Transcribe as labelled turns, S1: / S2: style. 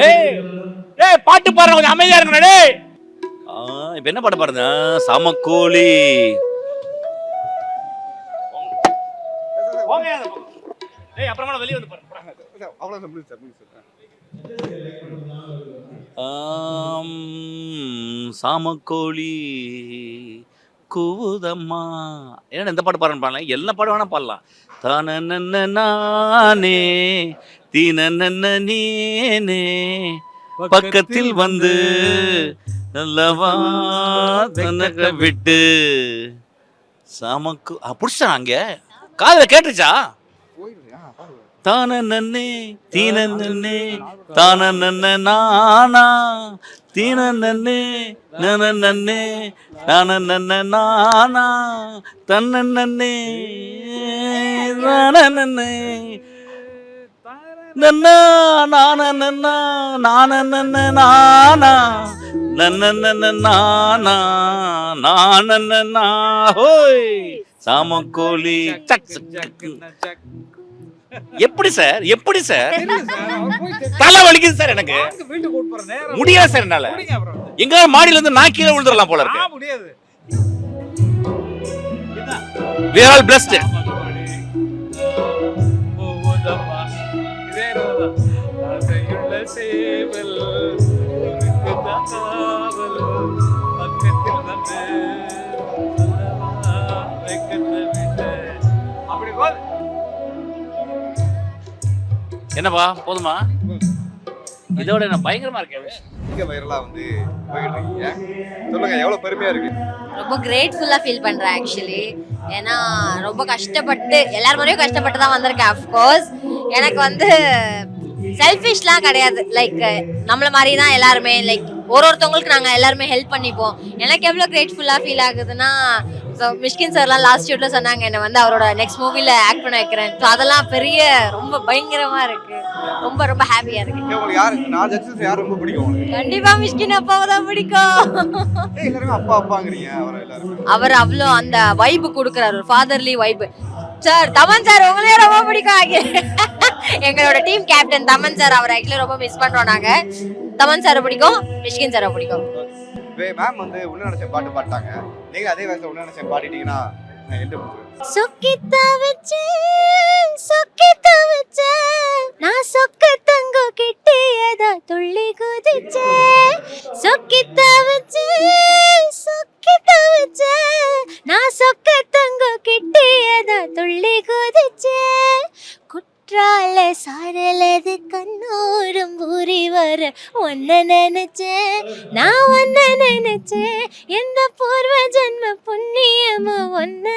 S1: ஏய் ஏய் பாட்டு பாடுற கொஞ்சம் அமைதியா இருங்கடா டேய். இப்போ என்ன பாட்டு பாடுங்க? சமக்கோழி. ஏய் அப்புறமா வெளிய வந்து பாரு.
S2: அவ்வளவு முடிஞ்சு சார் முடிஞ்சு சார்.
S1: சாமக்கோழி கூவுதம்மா. என்ன இந்த பாட்டு பாடுறேன்னு பாடலாம், எல்லா பாட்டு வேணா பாடலாம். தானே தீனே பக்கத்தில் வந்து நல்லவா தனக்க விட்டு சாமக்கு புடிச்சான் அங்க காதுல கேட்டுச்சா? தான நன்னே தீன நன்னே தான நன்ன நானா தீன நன்னே நன நன்னே தான நன்ன நானா தன்ன நன்னே தான நன்னே நன்னா நான நன்னா நான நன்ன நானா நன்ன நன்ன நானா நான நன்னா ஹோய் சாமக்கோழி சக் சக். எப்படி சார் எப்படி சார் தலை வலிக்குது சார் எனக்கு, முடியாது சார் என்னால. எங்க மாடியில இருந்து நான் கீழே விழுந்துடலாம் போல இருக்கு. We are all blessed. என்னப்பா போதுமா? இதோட என்ன பயங்கரமா இருக்கேன்.
S2: இங்க வைரலா வந்து போயிட்டு இருக்கீங்க, சொல்லுங்க எவ்வளவு பெருமையா இருக்கு?
S3: ரொம்ப கிரேட்ஃபுல்லா ஃபீல் பண்றேன் ஆக்சுவலி. ஏன்னா ரொம்ப கஷ்டப்பட்டு எல்லார் மாதிரியும் கஷ்டப்பட்டு தான் வந்திருக்கேன். அஃப்கோர்ஸ் எனக்கு வந்து செல்ஃபிஷ்லாம் கிடையாது. லைக் நம்மள மாதிரி தான் எல்லாருமே. லைக் ஒருத்தவங்களுக்கு நாங்கள் எல்லாருமே ஹெல்ப் பண்ணிப்போம். எனக்கு எவ்வளோ கிரேட்ஃபுல்லாக ஃபீல் ஆகுதுன்னா, ஸோ மிஷ்கின் சார்லாம் லாஸ்ட் ஷூட்டில் சொன்னாங்க என்னை வந்து அவரோட நெக்ஸ்ட் மூவியில் ஆக்ட் பண்ண வைக்கிறேன். ஸோ அதெல்லாம் பெரிய ரொம்ப பயங்கரமாக இருக்குது. ரொம்ப ரொம்ப ஹாப்பியாக இருக்கு.
S2: உங்களுக்கு யாரு நான் ஜட்ஜஸ் யார் ரொம்ப பிடிக்கும் உங்களுக்கு?
S3: கண்டிப்பாக மிஷ்கின் அப்பாவை தான் பிடிக்கும்.
S2: எல்லாருமே அப்பா அப்பாங்கிறீங்க, அவர் எல்லாரும்
S3: அவர் அவ்வளோ அந்த வைப்பு கொடுக்குறாரு, ஒரு ஃபாதர்லி வைப்பு. சார் தமன் சார் உங்களே ரொம்ப பிடிக்கும். எங்களோட டீம் கேப்டன் தமன் சார், அவர் ஆக்சுவலி ரொம்ப மிஸ் பண்றோம் நாங்க. தமன் சாரை பிடிக்கும், மிஷ்கின் சாரை பிடிக்கும்.
S2: மேம் வந்து உன்ன நினைச்ச பாட்டு பாட்டாங்க, நீங்க அதே வயசுல உன்ன நினைச்ச பாடிட்டீங்கன்னா எந்த
S3: சொக்கித்த வச்சே நான் சொக்க தங்க கிட்டியதா துள்ளி குதிச்சே. சொக்கித்த வச்சே நான் சொக்க தங்க கிட்டியதா துள்ளி குதிச்சே. குற்றால சாரலது கண்ணோரும் ஊறி வர ஒன்ன நினைச்சேன், நான் ஒன்ன நினைச்சேன். எந்த பூர்வ ஜன்ம புண்ணியமோ ஒன்ன